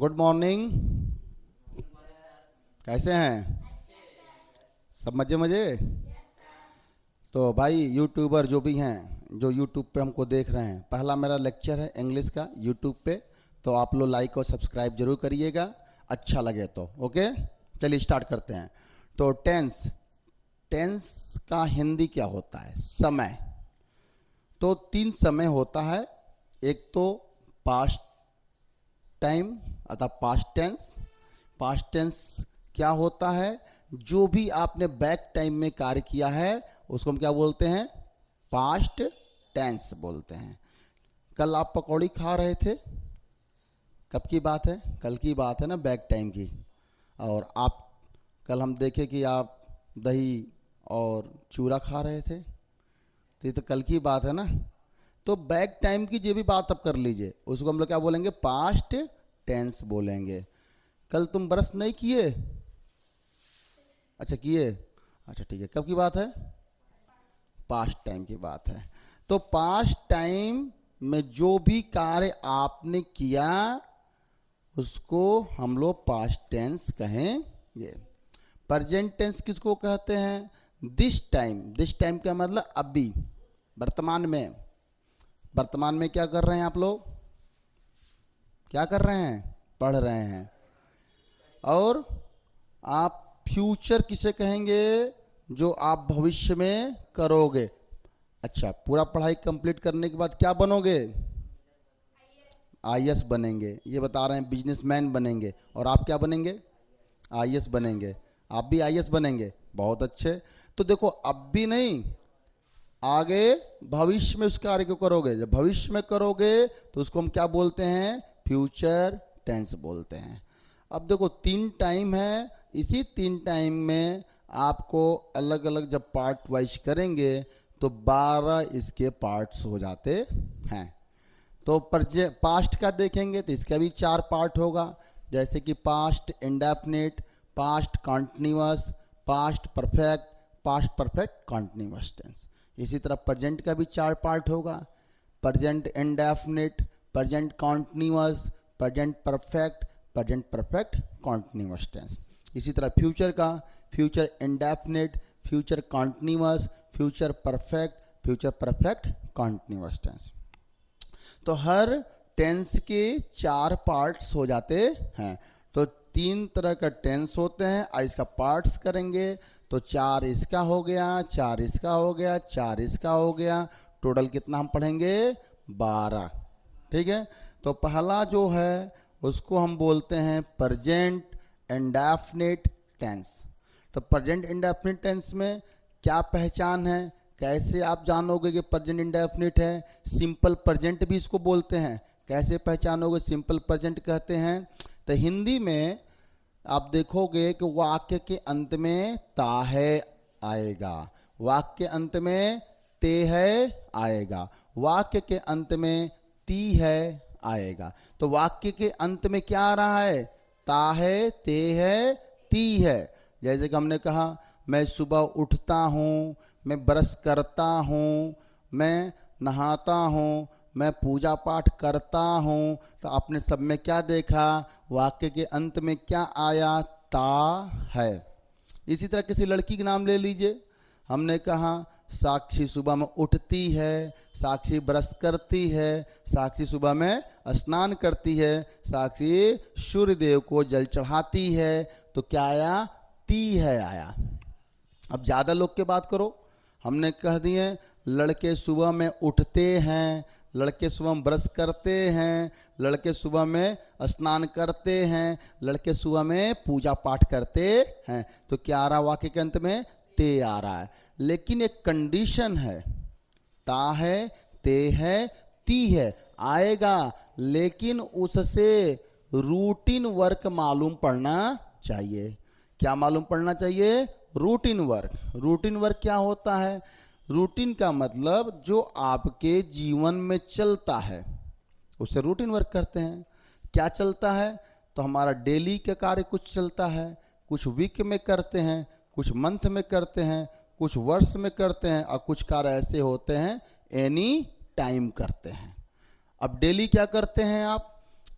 Good morning. कैसे हैं? सब मजे मजे। तो भाई यूट्यूबर जो भी हैं, जो यूट्यूब पे हमको देख रहे हैं, पहला मेरा लेक्चर है इंग्लिश का यूट्यूब पे, तो आप लोग लाइक और सब्सक्राइब जरूर करिएगा, अच्छा लगे तो। ओके, चलिए स्टार्ट करते हैं। तो टेंस, टेंस का हिंदी क्या होता है? समय। तो 3 समय होता है। एक तो पास्ट टाइम अर्थात पास्ट टेंस। पास्ट टेंस क्या होता है? जो भी आपने बैक टाइम में कार्य किया है उसको हम क्या बोलते हैं? पास्ट टेंस बोलते हैं। कल आप पकौड़ी खा रहे थे, कब की बात है? कल की बात है ना, बैक टाइम की। और आप कल हम देखे कि आप दही और चूरा खा रहे थे, तो ये तो कल की बात है ना। तो बैक टाइम की जो भी बात आप कर लीजिए उसको हम लोग क्या बोलेंगे? पास्ट टेंस बोलेंगे। कल तुम ब्रश नहीं किए? अच्छा किए, अच्छा ठीक है। कब की बात है? पास्ट टाइम की बात है। तो पास्ट टाइम में जो भी कार्य आपने किया उसको हम लोग पास्ट टेंस कहेंगे। प्रेजेंट टेंस किसको कहते हैं? This time. दिस टाइम का मतलब अभी, वर्तमान में। वर्तमान में क्या कर रहे हैं आप लोग? क्या कर रहे हैं? पढ़ रहे हैं। और आप फ्यूचर किसे कहेंगे? जो आप भविष्य में करोगे। अच्छा, पूरा पढ़ाई कंप्लीट करने के बाद क्या बनोगे? आईएएस बनेंगे, ये बता रहे हैं। बिजनेसमैन बनेंगे। और आप क्या बनेंगे? आईएएस बनेंगे। आप भी आईएएस बनेंगे, बहुत अच्छे। तो देखो, अब भी नहीं, आगे भविष्य में उस कार्य को करोगे। जब भविष्य में करोगे तो उसको हम क्या बोलते हैं? फ्यूचर टेंस बोलते हैं। अब देखो 3 टाइम है, इसी 3 टाइम में आपको अलग अलग जब पार्ट वाइज करेंगे तो 12 इसके पार्ट्स हो जाते हैं। तो पास्ट का देखेंगे तो इसका भी 4 पार्ट होगा, जैसे कि past indefinite, past continuous, past perfect, past perfect continuous tense. इसी तरह प्रेजेंट का भी 4 पार्ट होगा, present indefinite, present continuous, present perfect, present perfect continuous tense. इसी तरह फ्यूचर का, future indefinite, future continuous, future perfect, future perfect continuous tense. तो हर टेंस के 4 पार्ट्स हो जाते हैं। तो 3 तरह का टेंस होते हैं। इसका पार्ट्स करेंगे तो 4 इसका हो गया, 4 इसका हो गया, 4 इसका हो गया। टोटल कितना हम पढ़ेंगे? 12। ठीक है। तो पहला जो है उसको हम बोलते हैं प्रेजेंट इंडेफिनिट टेंस। तो प्रेजेंट इंडेफिनिट टेंस में क्या पहचान है? कैसे आप जानोगे कि प्रेजेंट इंडेफिनिट है? सिंपल प्रेजेंट भी इसको बोलते हैं। कैसे पहचानोगे? सिंपल प्रेजेंट कहते हैं तो हिंदी में आप देखोगे कि वाक्य के अंत में ता है आएगा, वाक्य के अंत में ते है आएगा, वाक्य के अंत में ती है आएगा। तो वाक्य के अंत में क्या आ रहा है? ता है, ते है, ती है। जैसे कि हमने कहा मैं सुबह उठता हूँ, मैं ब्रश करता हूँ, मैं नहाता हूँ, मैं पूजा पाठ करता हूँ। तो आपने सब में क्या देखा? वाक्य के अंत में क्या आया? ता है। इसी तरह किसी लड़की के नाम ले लीजिए। हमने कहा साक्षी सुबह में उठती है, साक्षी ब्रश करती है, साक्षी सुबह में स्नान करती है, साक्षी सूर्य देव को जल चढ़ाती है। तो क्या आया? ती है आया। अब ज़्यादा लोग की बात करो। हमने कह दिए लड़के सुबह में उठते हैं, लड़के सुबह में ब्रश करते हैं, लड़के सुबह में स्नान करते हैं, लड़के सुबह में पूजा पाठ करते हैं। तो क्या आ रहा वाक्य के अंत में? ते आ रहा है। लेकिन एक कंडीशन है, ता है, ते है, ती है आएगा, लेकिन उससे रूटीन वर्क मालूम पड़ना चाहिए। क्या मालूम पड़ना चाहिए? Routine work. रूटीन वर्क क्या होता है? रूटीन का मतलब जो आपके जीवन में चलता है उससे रूटीन वर्क करते हैं। क्या चलता है? तो हमारा डेली का कार्य कुछ चलता है, कुछ वीक में करते हैं, कुछ मंथ में करते हैं, कुछ वर्ष में करते हैं, और कुछ कार्य ऐसे होते हैं एनी टाइम करते हैं। अब डेली क्या करते हैं आप?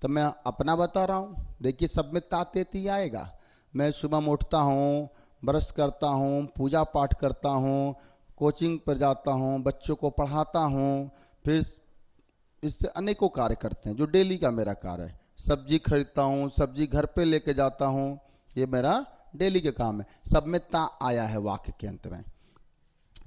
तो मैं अपना बता रहा हूँ। देखिए सब में तातेती आएगा। मैं सुबह में उठता हूँ, ब्रश करता हूँ, पूजा पाठ करता हूँ, कोचिंग पर जाता हूँ, बच्चों को पढ़ाता हूँ, फिर इससे अनेकों कार्य करते हैं जो डेली का मेरा कार्य है। सब्जी खरीदता हूँ, सब्जी घर पे लेके जाता हूँ, ये मेरा डेली के काम है। सब में ता आया है वाक्य के अंत में।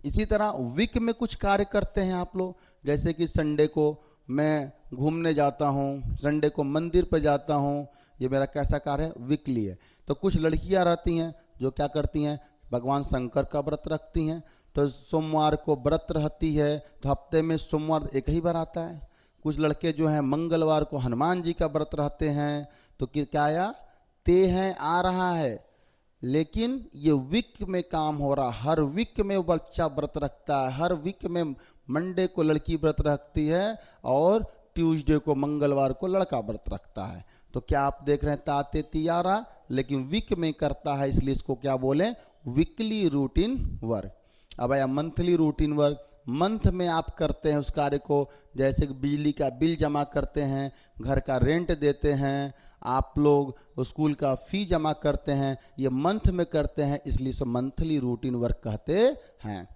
इसी तरह वीक में कुछ कार्य करते हैं आप लोग, जैसे कि संडे को मैं घूमने जाता हूँ, संडे को मंदिर पर जाता हूँ, ये मेरा कैसा कार्य है, वीकली है। तो कुछ लड़कियां रहती हैं जो क्या करती हैं, भगवान शंकर का व्रत रखती हैं, तो सोमवार को व्रत रहती है, तो हफ्ते में सोमवार एक ही बार आता है। कुछ लड़के जो हैं मंगलवार को हनुमान जी का व्रत रहते हैं, तो क्या आया, ते हैं आ रहा है। लेकिन ये वीक में काम हो रहा, हर वीक में बच्चा व्रत रखता है, हर वीक में मंडे को लड़की व्रत रखती है और ट्यूसडे को मंगलवार को लड़का व्रत रखता है। तो क्या आप देख रहे हैं ताते तियारा, लेकिन वीक में करता है, इसलिए इसको क्या बोले, वीकली रूटीन वर्क। अब आया मंथली रूटीन वर्क। मंथ में आप करते हैं उस कार्य को, जैसे कि बिजली का बिल जमा करते हैं, घर का रेंट देते हैं, आप लोग स्कूल का फी जमा करते हैं, ये मंथ में करते हैं, इसलिए इसे मंथली रूटीन वर्क कहते हैं।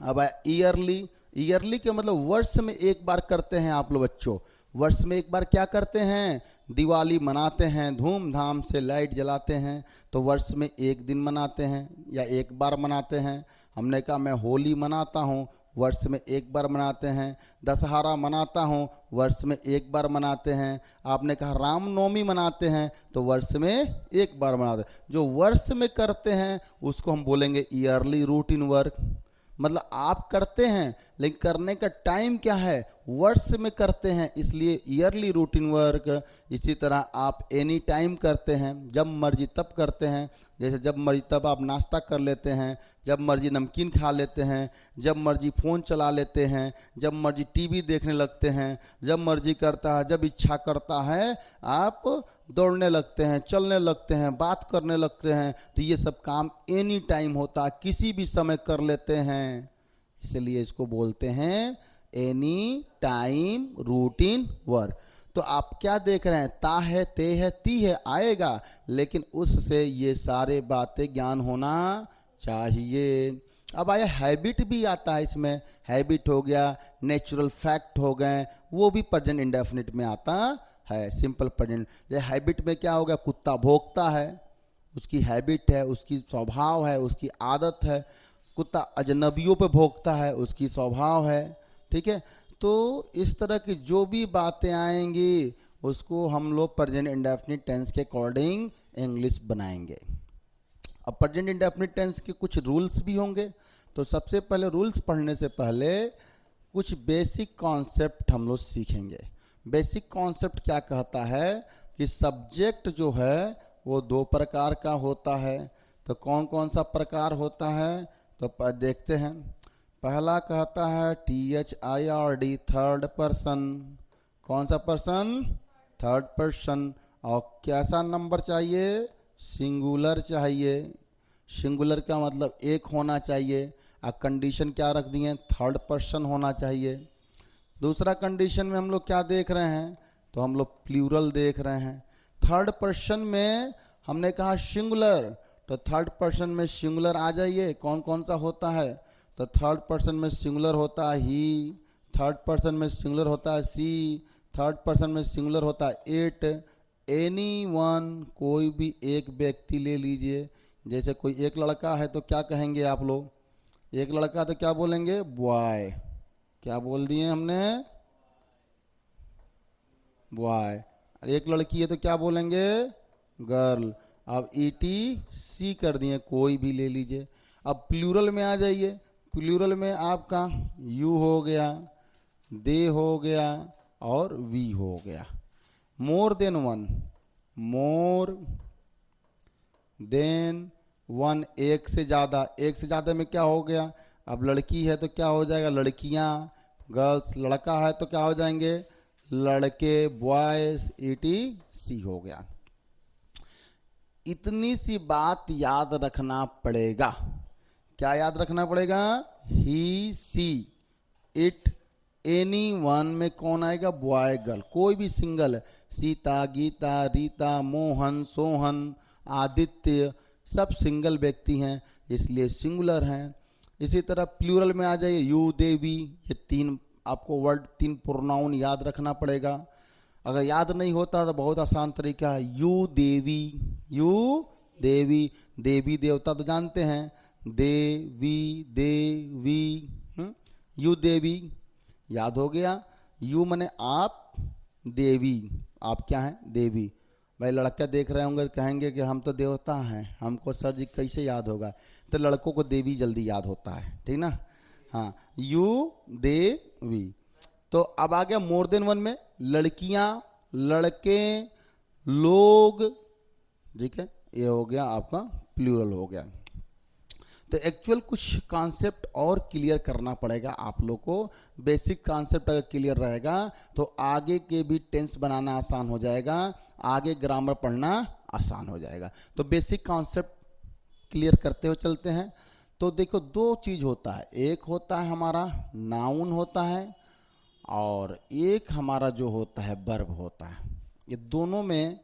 अब ईयरली, ईयरली के मतलब वर्ष में एक बार करते हैं आप लोग बच्चों। वर्ष में एक बार क्या करते हैं, दिवाली मनाते हैं, धूमधाम से लाइट जलाते हैं, तो वर्ष में एक दिन मनाते हैं या एक बार मनाते हैं। हमने कहा मैं होली मनाता हूँ, वर्ष में एक बार मनाते हैं। दशहरा मनाता हूँ, वर्ष में एक बार मनाते हैं। आपने कहा रामनवमी मनाते हैं, तो वर्ष में एक बार मनाते हैं। जो वर्ष में करते हैं उसको हम बोलेंगे ईयरली रूटीन वर्क। मतलब आप करते हैं, लेकिन करने का टाइम क्या है, वर्ष में करते हैं, इसलिए ईयरली रूटीन वर्क। इसी तरह आप एनी टाइम करते हैं, जब मर्जी तब करते हैं। जैसे जब मर्जी तब आप नाश्ता कर लेते हैं, जब मर्जी नमकीन खा लेते हैं, जब मर्जी फ़ोन चला लेते हैं, जब मर्जी टीवी देखने लगते हैं, जब मर्जी करता है, जब इच्छा करता है आप दौड़ने लगते हैं, चलने लगते हैं, बात करने लगते हैं। तो ये सब काम एनी टाइम होता है, किसी भी समय कर लेते हैं, इसलिए इसको बोलते हैं एनी टाइम रूटीन वर्क। तो आप क्या देख रहे हैं, ता है, ते है, ती है आएगा, लेकिन उससे ये सारे बातें ज्ञान होना चाहिए। अब आया हैबिट भी आता है इसमें, हैबिट हो गया, नेचुरल फैक्ट हो गए, वो भी प्रेजेंट इंडेफिनिट में आता है, सिंपल प्रेजेंट। जैसे हैबिट में क्या हो गया, कुत्ता भौंकता है, उसकी हैबिट है, उसकी स्वभाव है, उसकी आदत है। कुत्ता अजनबियों पे भौंकता है, उसकी स्वभाव है, ठीक है। तो इस तरह की जो भी बातें आएंगी उसको हम लोग प्रेजेंट इंडेफिनिट टेंस के अकॉर्डिंग इंग्लिश बनाएंगे। अब प्रेजेंट इंडेफिनिट टेंस के कुछ रूल्स भी होंगे, तो सबसे पहले रूल्स पढ़ने से पहले कुछ बेसिक कॉन्सेप्ट हम लोग सीखेंगे। बेसिक कॉन्सेप्ट क्या कहता है कि सब्जेक्ट जो है वो दो प्रकार का होता है। तो कौन कौन सा प्रकार होता है, तो देखते हैं। पहला कहता है THIRD, थर्ड पर्सन। कौन सा पर्सन, थर्ड पर्सन। और कैसा नंबर चाहिए, सिंगुलर चाहिए। सिंगुलर का मतलब एक होना चाहिए। कंडीशन क्या रख दिए, थर्ड पर्सन होना चाहिए। दूसरा कंडीशन में हम लोग क्या देख रहे हैं, तो हम लोग प्लूरल देख रहे हैं। थर्ड पर्सन में हमने कहा सिंगुलर, तो थर्ड पर्सन में सिंगुलर आ जाइए। कौन कौन सा होता है, तो थर्ड पर्सन में सिंगुलर होता है ही, थर्ड पर्सन में सिंगुलर होता है सी, थर्ड पर्सन में सिंगुलर होता है इट। एनी वन, कोई भी एक व्यक्ति ले लीजिए। जैसे कोई एक लड़का है तो क्या कहेंगे आप लोग, एक लड़का तो क्या बोलेंगे, बॉय। क्या बोल दिए हमने, बॉय। एक लड़की है तो क्या बोलेंगे, गर्ल। अब ETC कर दिए, कोई भी ले लीजिए। अब प्लूरल में आ जाइए। प्लूरल में आपका यू हो गया, दे हो गया और वी हो गया। More than one, more than one, एक से ज़्यादा। एक से ज़्यादा में क्या हो गया, अब लड़की है तो क्या हो जाएगा, लड़कियां, गर्ल्स। लड़का है तो क्या हो जाएंगे, लड़के, बॉयज। ETC हो गया। इतनी सी बात याद रखना पड़ेगा। क्या याद रखना पड़ेगा, ही, सी, इट, एनी वन में कौन आएगा? बॉय गर्ल, कोई भी सिंगल है। सीता, गीता, रीता, मोहन, सोहन, आदित्य, सब सिंगल व्यक्ति हैं, इसलिए सिंगुलर हैं। इसी तरह प्लूरल में आ जाइए, यू, देवी, ये तीन आपको वर्ड, तीन प्रोनाउन याद रखना पड़ेगा। अगर याद नहीं होता तो बहुत आसान तरीका है, यू देवी, यू देवी, देवी देवता तो जानते हैं, देवी देवी, यू देवी, याद हो गया। यू मने आप, देवी, आप क्या हैं? देवी। भाई लड़का देख रहे होंगे, कहेंगे कि हम तो देवता हैं, हमको सर जी कैसे याद होगा? तो लड़कों को देवी जल्दी याद होता है, ठीक ना? हाँ, यू देवी। तो अब आ गया मोर देन वन में, लड़कियां, लड़के, लोग, ठीक है, ये हो गया आपका प्लूरल हो गया। तो एक्चुअल कुछ कॉन्सेप्ट और क्लियर करना पड़ेगा आप लोग को। बेसिक कॉन्सेप्ट अगर क्लियर रहेगा तो आगे के भी टेंस बनाना आसान हो जाएगा, आगे ग्रामर पढ़ना आसान हो जाएगा। तो बेसिक कॉन्सेप्ट क्लियर करते हुए चलते हैं। तो देखो दो चीज होता है, एक होता है हमारा नाउन होता है, और एक हमारा जो होता है वर्ब होता है। ये दोनों में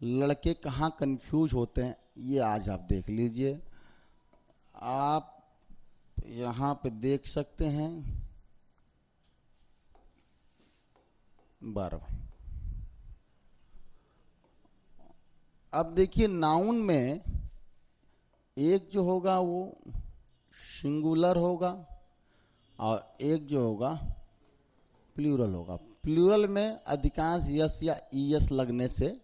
लड़के कहाँ कंफ्यूज होते हैं, ये आज आप देख लीजिए। आप यहाँ पे देख सकते हैं वर्ब। अब देखिए नाउन में एक जो होगा वो सिंगुलर होगा और एक जो होगा प्लूरल होगा। प्लूरल में अधिकांश यस या ईएस लगने से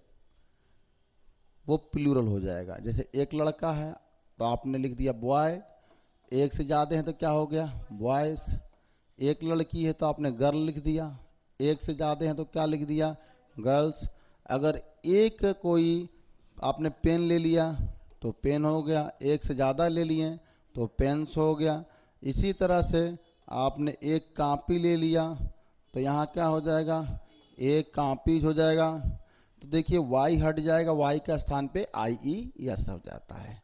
वो प्लूरल हो जाएगा। जैसे एक लड़का है तो आपने लिख दिया बॉय, एक से ज़्यादा हैं तो क्या हो गया? बॉयज। एक लड़की है तो आपने गर्ल लिख दिया, एक से ज़्यादा हैं तो क्या लिख दिया? गर्ल्स। अगर एक कोई आपने पेन ले लिया तो पेन हो गया, एक से ज़्यादा ले लिए तो पेन्स हो गया। इसी तरह से आपने एक कॉपी ले लिया तो यहाँ क्या हो जाएगा? एक कॉपीज हो जाएगा। तो देखिए वाई हट जाएगा, वाई का स्थान पे आई ई यस हो जाता है।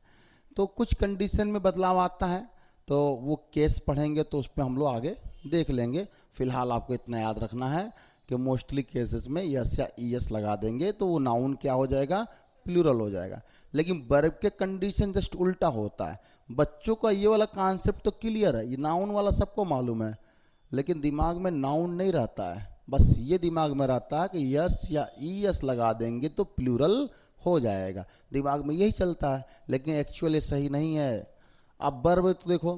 तो कुछ कंडीशन में बदलाव आता है, तो वो केस पढ़ेंगे तो उस पर हम लोग आगे देख लेंगे। फिलहाल आपको इतना याद रखना है कि मोस्टली केसेस में यस या ईएस लगा देंगे तो वो नाउन क्या हो जाएगा? प्लूरल हो जाएगा। लेकिन वर्ब के कंडीशन जस्ट उल्टा होता है। बच्चों का ये वाला कॉन्सेप्ट तो क्लियर है, ये नाउन वाला सबको मालूम है, लेकिन दिमाग में नाउन नहीं रहता है। बस ये दिमाग में रहता है कि यस या ईएस लगा देंगे तो प्लूरल हो जाएगा, दिमाग में यही चलता है, लेकिन एक्चुअली सही नहीं है। अब वर्ब तो देखो,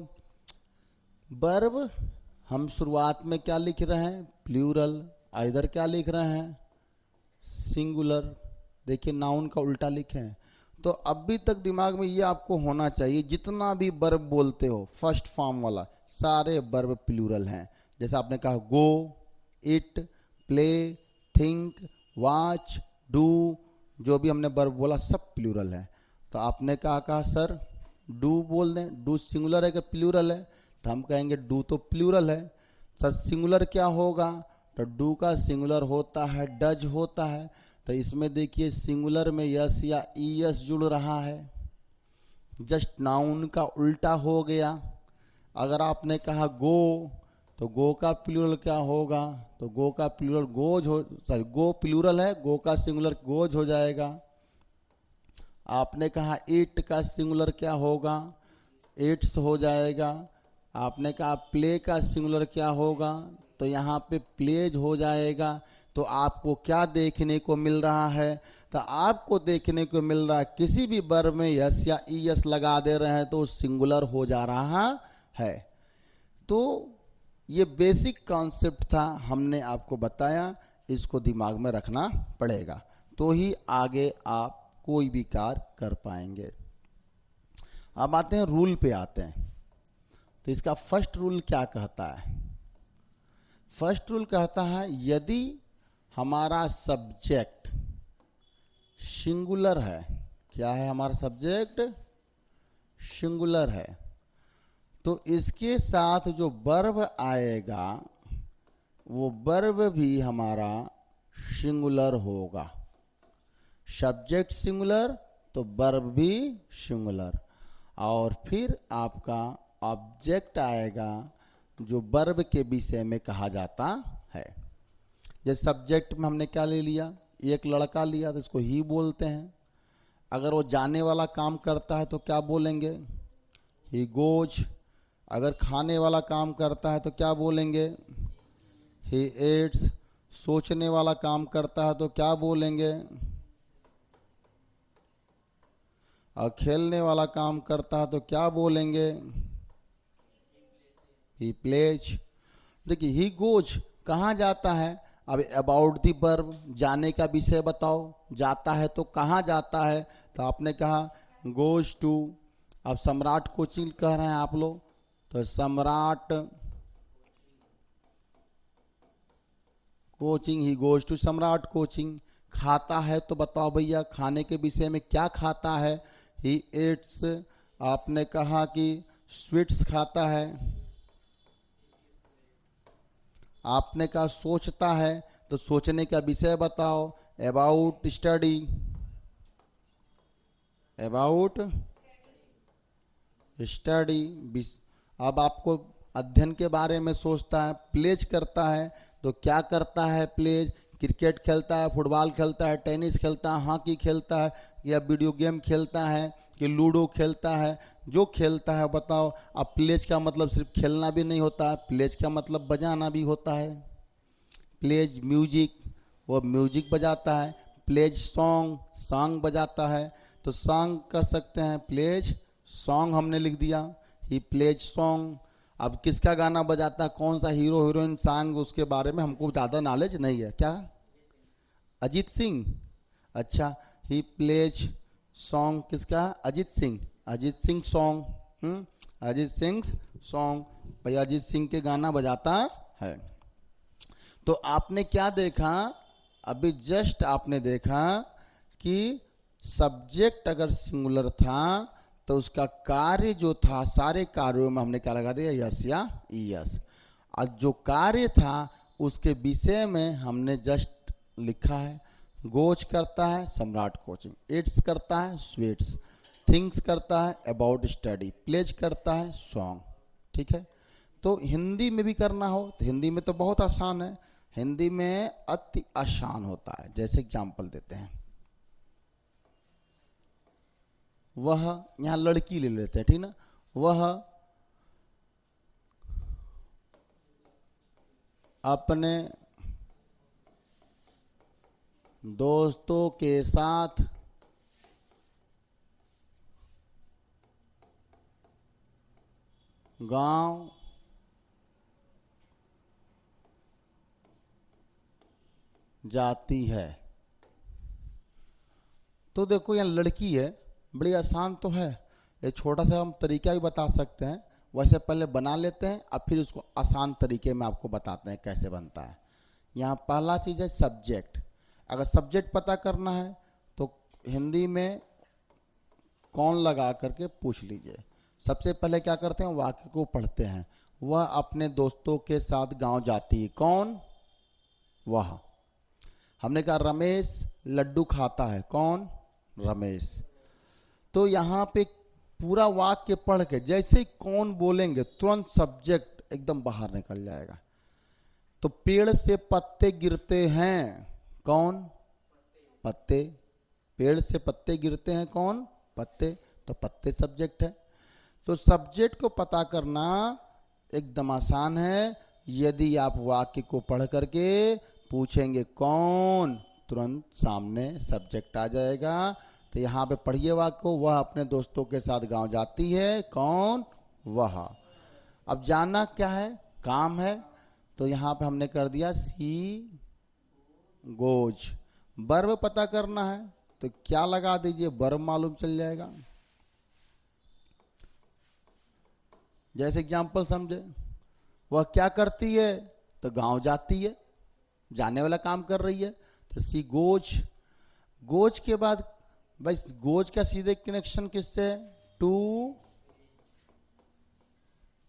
वर्ब हम शुरुआत में क्या लिख रहे हैं? प्लूरल। इधर क्या लिख रहे हैं? सिंगुलर। देखिए नाउन का उल्टा लिखे हैं। तो अभी तक दिमाग में ये आपको होना चाहिए, जितना भी वर्ब बोलते हो फर्स्ट फॉर्म वाला, सारे वर्ब प्लूरल हैं। जैसे आपने कहा go, it, play, think, watch, do, जो भी हमने वर्ब बोला सब प्लूरल है। तो आपने कहा सर डू बोल दें, डू सिंगुलर है कि प्लूरल है? तो हम कहेंगे डू तो प्लूरल है। सर सिंगुलर क्या होगा? तो डू का सिंगुलर होता है डज होता है। तो इसमें देखिए सिंगुलर में यस या ईएस जुड़ रहा है, जस्ट नाउन का उल्टा हो गया। अगर आपने कहा गो तो गो का प्लूरल क्या होगा? तो गो का प्लूरल गोज हो, सॉरी गो प्लूरल है, गो का सिंगुलर गोज हो जाएगा। आपने कहा इट का सिंगुलर क्या होगा? इट्स हो जाएगा। आपने कहा प्ले का सिंगुलर क्या होगा? तो यहाँ पे प्लेज हो जाएगा। तो आपको क्या देखने को मिल रहा है? तो आपको देखने को मिल रहा है किसी भी वर्ब में यस या ईएस लगा दे रहे हैं तो सिंगुलर हो जा रहा है। तो ये बेसिक कॉन्सेप्ट था, हमने आपको बताया, इसको दिमाग में रखना पड़ेगा तो ही आगे आप कोई भी कार्य कर पाएंगे। अब आते हैं रूल पे आते हैं। तो इसका फर्स्ट रूल क्या कहता है? फर्स्ट रूल कहता है यदि हमारा सब्जेक्ट सिंगुलर है, क्या है हमारा सब्जेक्ट? सिंगुलर है, तो इसके साथ जो वर्ब आएगा वो वर्ब भी हमारा सिंगुलर होगा। सब्जेक्ट सिंगुलर तो वर्ब भी सिंगुलर, और फिर आपका ऑब्जेक्ट आएगा जो वर्ब के विषय में कहा जाता है। जैसे सब्जेक्ट में हमने क्या ले लिया, एक लड़का लिया तो इसको ही बोलते हैं। अगर वो जाने वाला काम करता है तो क्या बोलेंगे, ही गोज। अगर खाने वाला काम करता है तो क्या बोलेंगे, ही एट्स। सोचने वाला काम करता है तो क्या बोलेंगे, और खेलने वाला काम करता है तो क्या बोलेंगे, ही प्लेज। देखिए ही गोज कहाँ जाता है, अब अबाउट दी वर्ब, जाने का विषय बताओ, जाता है तो कहाँ जाता है, तो आपने कहा गोज टू। अब सम्राट कोचिंग कह रहे हैं आप लोग, तो सम्राट कोचिंग, ही गोज टू सम्राट कोचिंग। खाता है तो बताओ भैया खाने के विषय में क्या खाता है, ही एट्स। आपने कहा कि स्वीट्स खाता है। आपने कहा सोचता है तो सोचने का विषय बताओ, अबाउट स्टडी, अबाउट स्टडी। अब आपको अध्ययन के बारे में सोचता है। प्लेज करता है तो क्या करता है, प्लेज क्रिकेट खेलता है, फुटबॉल खेलता है, टेनिस खेलता है, हॉकी खेलता है, या वीडियो गेम खेलता है, कि लूडो खेलता है, जो खेलता है बताओ। अब प्लेज का मतलब सिर्फ खेलना भी नहीं होता है, प्लेज का मतलब बजाना भी होता है। प्लेज म्यूजिक, वो म्यूजिक बजाता है। प्लेज सॉन्ग, सॉन्ग बजाता है, तो सॉन्ग कर सकते हैं, प्लेज सॉन्ग हमने लिख दिया, ही प्लेज सॉन्ग। अब किसका गाना बजाता है, कौन सा हीरो हीरोइन सॉन्ग, उसके बारे में हमको ज़्यादा नॉलेज नहीं है। क्या, अजीत सिंह। अच्छा, ही प्लेज सॉन्ग किसका, अजीत सिंह, अजीत सिंह सॉन्ग। अजीत सिंह सॉन्ग, भाई अजीत सिंह के गाना बजाता है। तो आपने क्या देखा, अभी जस्ट आपने देखा कि सब्जेक्ट अगर सिंगुलर था तो उसका कार्य जो था, सारे कार्यों में हमने क्या लगा दिया, यस या यस। और जो कार्य था उसके विषय में हमने जस्ट लिखा है, गोज करता है सम्राट कोचिंग, इट्स करता है स्वीट्स, थिंग्स करता है अबाउट स्टडी, प्लेज करता है सॉन्ग। ठीक है, तो हिंदी में भी करना हो तो हिंदी में तो बहुत आसान है, हिंदी में अति आसान होता है। जैसे एग्जाम्पल देते हैं, वह, यहां लड़की ले लेते हैं, ठीक ना, वह अपने दोस्तों के साथ गांव जाती है। तो देखो यहाँ लड़की है, बड़ी आसान तो है, ये छोटा सा हम तरीका भी बता सकते हैं। वैसे पहले बना लेते हैं और फिर उसको आसान तरीके में आपको बताते हैं कैसे बनता है। यहाँ पहला चीज़ है सब्जेक्ट। अगर सब्जेक्ट पता करना है तो हिंदी में कौन लगा करके पूछ लीजिए। सबसे पहले क्या करते हैं, वाक्य को पढ़ते हैं। वह अपने दोस्तों के साथ गांव जाती है, कौन, वह। हमने कहा रमेश लड्डू खाता है, कौन, रमेश। तो यहाँ पे पूरा वाक्य पढ़ के जैसे ही कौन बोलेंगे तुरंत सब्जेक्ट एकदम बाहर निकल जाएगा। तो पेड़ से पत्ते गिरते हैं, कौन, पत्ते। पेड़ से पत्ते गिरते हैं, कौन, पत्ते, तो पत्ते सब्जेक्ट है। तो सब्जेक्ट को पता करना एकदम आसान है। यदि आप वाक्य को पढ़ करके पूछेंगे कौन, तुरंत सामने सब्जेक्ट आ जाएगा। तो यहाँ पे पढ़िए वाक्य को, वह अपने दोस्तों के साथ गांव जाती है, कौन, वह। अब जाना क्या है, काम है, तो यहाँ पे हमने कर दिया सी गोज। वर्ब पता करना है तो क्या लगा दीजिए, वर्ब मालूम चल जाएगा। जैसे एग्जाम्पल समझे, वह क्या करती है, तो गांव जाती है, जाने वाला काम कर रही है, तो सी गोज। गोज के बाद बस गोज का सीधे कनेक्शन किससे, टू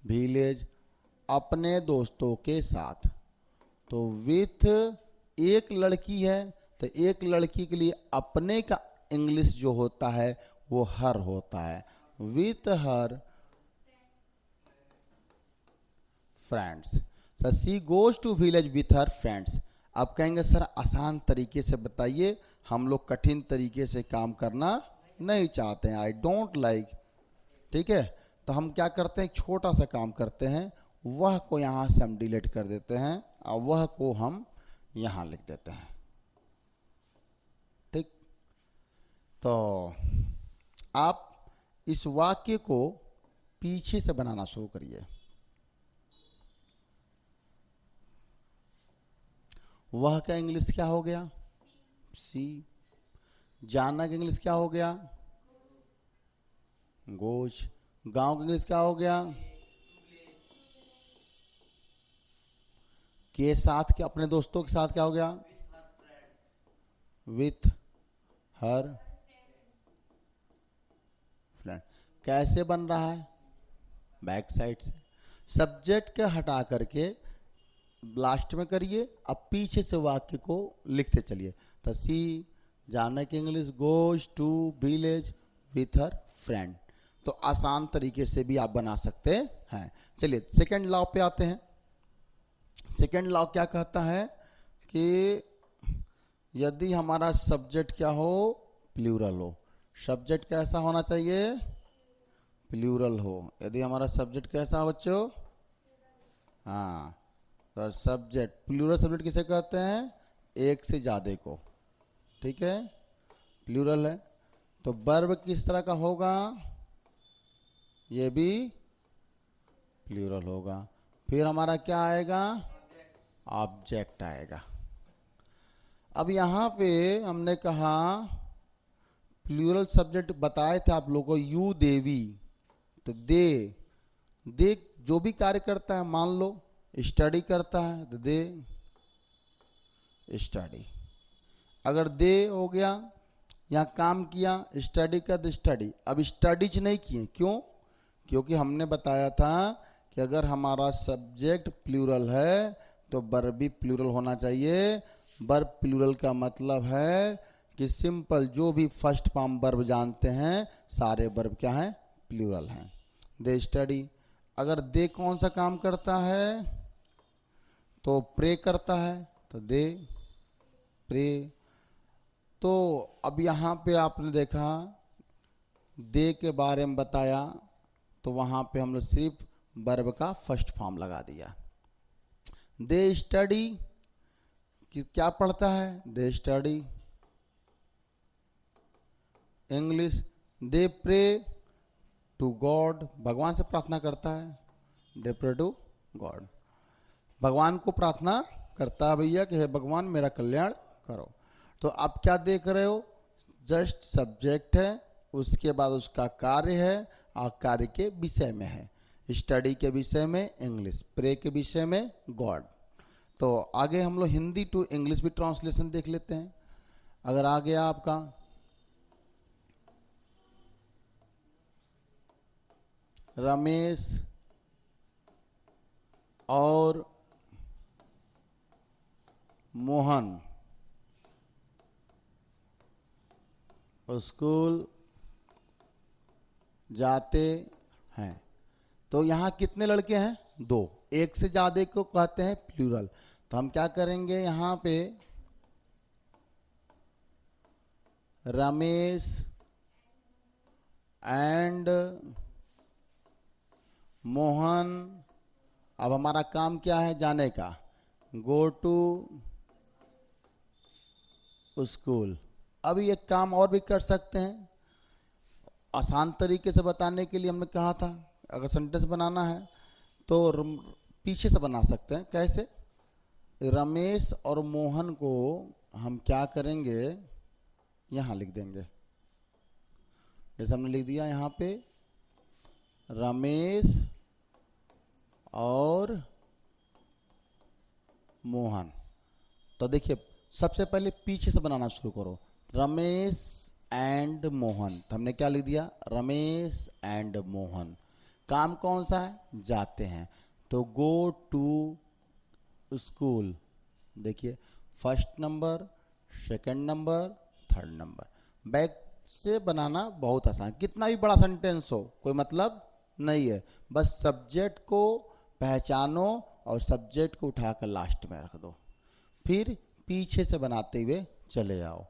विलेज, अपने दोस्तों के साथ। तो विथ एक लड़की है तो एक लड़की के लिए अपने का इंग्लिश जो होता है वो हर होता है, with her friends. Sir she goes to village with her friends. अब कहेंगे सर आसान तरीके से बताइए, हम लोग कठिन तरीके से काम करना नहीं चाहते हैं, आई डोंट लाइक। ठीक है, तो हम क्या करते हैं, एक छोटा सा काम करते हैं, वह को यहाँ से हम डिलीट कर देते हैं और वह को हम यहाँ लिख देते हैं। ठीक, तो आप इस वाक्य को पीछे से बनाना शुरू करिए। वह का इंग्लिश क्या हो गया, सी। जाना का इंग्लिश क्या हो गया, गोज। गांव का इंग्लिश क्या हो गया, के साथ के अपने दोस्तों के साथ क्या हो गया, विथ हर फ्रेंड। कैसे बन रहा है, बैक साइड से। सब्जेक्ट के हटा करके लास्ट में करिए, अब पीछे से वाक्य को लिखते चलिए। तो सी जाने की English goes to village with her friend. तो आसान तरीके से भी आप बना सकते हैं। चलिए सेकंड लॉ पे आते हैं। सेकंड लॉ क्या कहता है कि यदि हमारा सब्जेक्ट क्या हो, प्लूरल हो। सब्जेक्ट कैसा होना चाहिए, प्लूरल हो। यदि हमारा सब्जेक्ट कैसा हो बच्चों, हाँ, तो सब्जेक्ट प्लूरल सब्जेक्ट किसे कहते हैं, एक से ज्यादा को। ठीक है, प्लूरल है। तो वर्ब किस तरह का होगा, ये भी प्लूरल होगा। फिर हमारा क्या आएगा, ऑब्जेक्ट आएगा। अब यहां पे हमने कहा प्लूरल सब्जेक्ट बताए थे आप लोगों को, यू देवी। तो दे जो भी कार्य करता है, मान लो स्टडी करता है तो दे स्टडी। अगर दे हो गया, यहाँ काम किया, स्टडी का तो स्टडी। अब स्टडीज नहीं किए, क्यों, क्योंकि हमने बताया था कि अगर हमारा सब्जेक्ट प्लूरल है तो वर्ब भी प्लूरल होना चाहिए। वर्ब प्लूरल का मतलब है कि सिंपल जो भी फर्स्ट फॉर्म वर्ब जानते हैं, सारे वर्ब क्या हैं, प्लूरल हैं। They study. अगर दे कौन सा काम करता है, तो प्रे करता है, तो दे प्रे। तो अब यहाँ पे आपने देखा दे के बारे में बताया, तो वहाँ पे हम लोग सिर्फ वर्ब का फर्स्ट फॉर्म लगा दिया। दे स्टडी क्या पढ़ता है, they study English. They pray to God, भगवान से प्रार्थना करता है, दे प्रे टू गॉड। भगवान को प्रार्थना करता है भैया कि हे भगवान मेरा कल्याण करो। तो आप क्या देख रहे हो, जस्ट सब्जेक्ट है, उसके बाद उसका कार्य है और कार्य के विषय में है। स्टडी के विषय में इंग्लिश, प्रे के विषय में गॉड। तो आगे हम लोग हिंदी टू इंग्लिश भी ट्रांसलेशन देख लेते हैं। अगर आ गया आपका रमेश और मोहन स्कूल जाते हैं, तो यहाँ कितने लड़के हैं, दो। एक से ज्यादा को कहते हैं प्लूरल। तो हम क्या करेंगे, यहाँ पे रमेश एंड मोहन। अब हमारा काम क्या है, जाने का, गो टू स्कूल। अभी एक काम और भी कर सकते हैं, आसान तरीके से बताने के लिए हमने कहा था अगर सेंटेंस बनाना है तो पीछे से बना सकते हैं। कैसे, रमेश और मोहन को हम क्या करेंगे, यहाँ लिख देंगे। जैसे हमने लिख दिया यहाँ पे रमेश और मोहन। तो देखिए सबसे पहले पीछे से बनाना शुरू करो, रमेश एंड मोहन। तो हमने क्या लिख दिया, रमेश एंड मोहन। काम कौन सा है, जाते हैं, तो गो टू स्कूल। देखिए first number, second number, third number. Back से बनाना बहुत आसान, कितना भी बड़ा सेंटेंस हो कोई मतलब नहीं है, बस सब्जेक्ट को पहचानो और सब्जेक्ट को उठाकर लास्ट में रख दो, फिर पीछे से बनाते हुए चले आओ।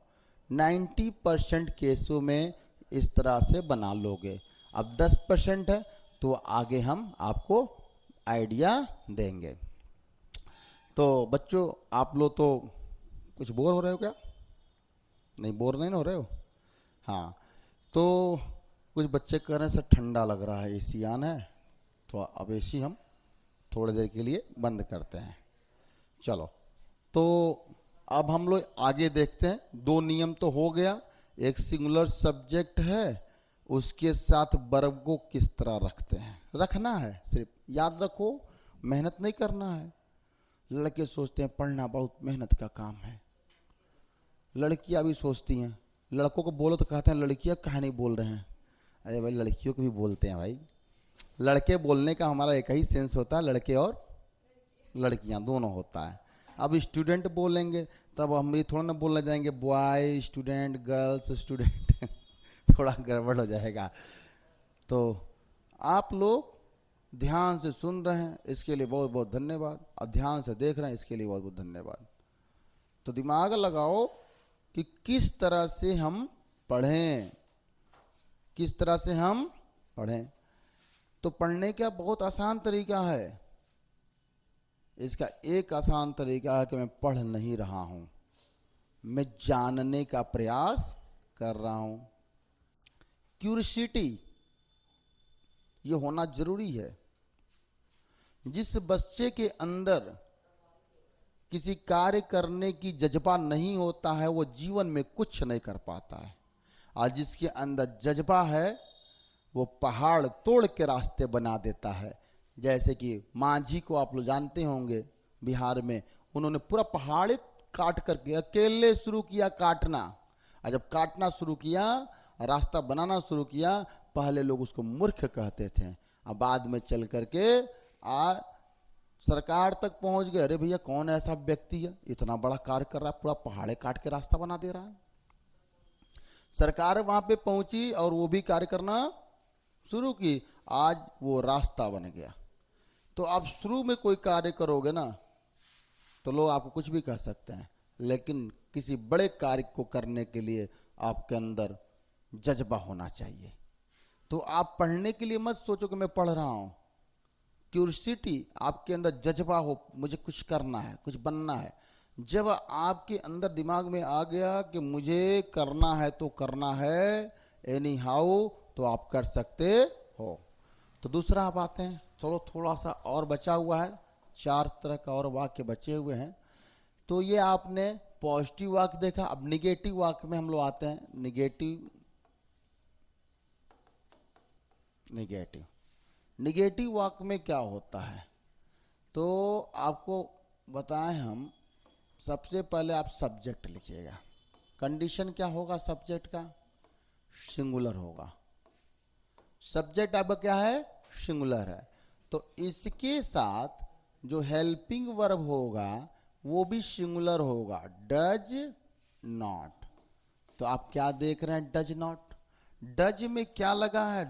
90% केसों में इस तरह से बना लोगे। अब 10% है तो आगे हम आपको आइडिया देंगे। तो बच्चों आप लोग तो कुछ बोर हो रहे हो क्या? नहीं, बोर नहीं हो रहे हो? हाँ, तो कुछ बच्चे कह रहे हैं सर ठंडा लग रहा है, एसी ऑन है, तो अब एसी हम थोड़ी देर के लिए बंद करते हैं। चलो, तो अब हम लोग आगे देखते हैं। 2 नियम तो हो गया, एक सिंगुलर सब्जेक्ट है, उसके साथ वर्ब को किस तरह रखते हैं, रखना है, सिर्फ याद रखो, मेहनत नहीं करना है। लड़के सोचते हैं पढ़ना बहुत मेहनत का काम है, लड़कियां भी सोचती हैं, लड़कों को बोलो तो कहते हैं लड़कियां कहाँ नहीं बोल रहे हैं। अरे भाई लड़कियों को भी बोलते हैं भाई, लड़के बोलने का हमारा एक ही सेंस होता है, लड़के और लड़कियां दोनों होता है। अब स्टूडेंट बोलेंगे तब हम ये थोड़ा ना बोलने जाएंगे बॉय स्टूडेंट गर्ल्स स्टूडेंट थोड़ा गड़बड़ हो जाएगा। तो आप लोग ध्यान से सुन रहे हैं इसके लिए बहुत बहुत धन्यवाद, और ध्यान से देख रहे हैं इसके लिए बहुत बहुत धन्यवाद। तो दिमाग लगाओ कि किस तरह से हम पढ़ें, किस तरह से हम पढ़ें। तो पढ़ने का बहुत आसान तरीका है। इसका एक आसान तरीका है कि मैं पढ़ नहीं रहा हूं, मैं जानने का प्रयास कर रहा हूं। क्यूरियोसिटी ये होना जरूरी है। जिस बच्चे के अंदर किसी कार्य करने की जज्बा नहीं होता है वो जीवन में कुछ नहीं कर पाता है, और जिसके अंदर जज्बा है वो पहाड़ तोड़ के रास्ते बना देता है। जैसे कि मांझी को आप लोग जानते होंगे, बिहार में उन्होंने पूरा पहाड़ काट करके अकेले शुरू किया काटना, और जब काटना शुरू किया रास्ता बनाना शुरू किया, पहले लोग उसको मूर्ख कहते थे, और बाद में चल करके सरकार तक पहुंच गए। अरे भैया कौन ऐसा व्यक्ति है इतना बड़ा कार्य कर रहा है, पूरा पहाड़े काट के रास्ता बना दे रहा है। सरकार वहां पे पहुंची और वो भी कार्य करना शुरू की, आज वो रास्ता बन गया। तो आप शुरू में कोई कार्य करोगे ना तो लोग आपको कुछ भी कह सकते हैं, लेकिन किसी बड़े कार्य को करने के लिए आपके अंदर जज्बा होना चाहिए। तो आप पढ़ने के लिए मत सोचो कि मैं पढ़ रहा हूं, क्यूरियोसिटी आपके अंदर जज्बा हो, मुझे कुछ करना है, कुछ बनना है। जब आपके अंदर दिमाग में आ गया कि मुझे करना है तो करना है एनी हाउ, तो आप कर सकते हो। तो दूसरा आप आते हैं, चलो थोड़ा सा और बचा हुआ है, 4 तरह का और वाक्य बचे हुए हैं। तो ये आपने पॉजिटिव वाक्य देखा, अब निगेटिव वाक्य में हम लोग आते हैं। निगेटिव वाक्य में क्या होता है तो आपको बताएं हम। सबसे पहले आप सब्जेक्ट लिखिएगा, कंडीशन क्या होगा सब्जेक्ट का, सिंगुलर होगा। सब्जेक्ट आपका क्या है, सिंगुलर है, तो इसके साथ जो हेल्पिंग वर्ब होगा वो भी सिंगुलर होगा, डज नॉट। तो आप क्या देख रहे हैं, डज नॉट। डज में क्या लगा है,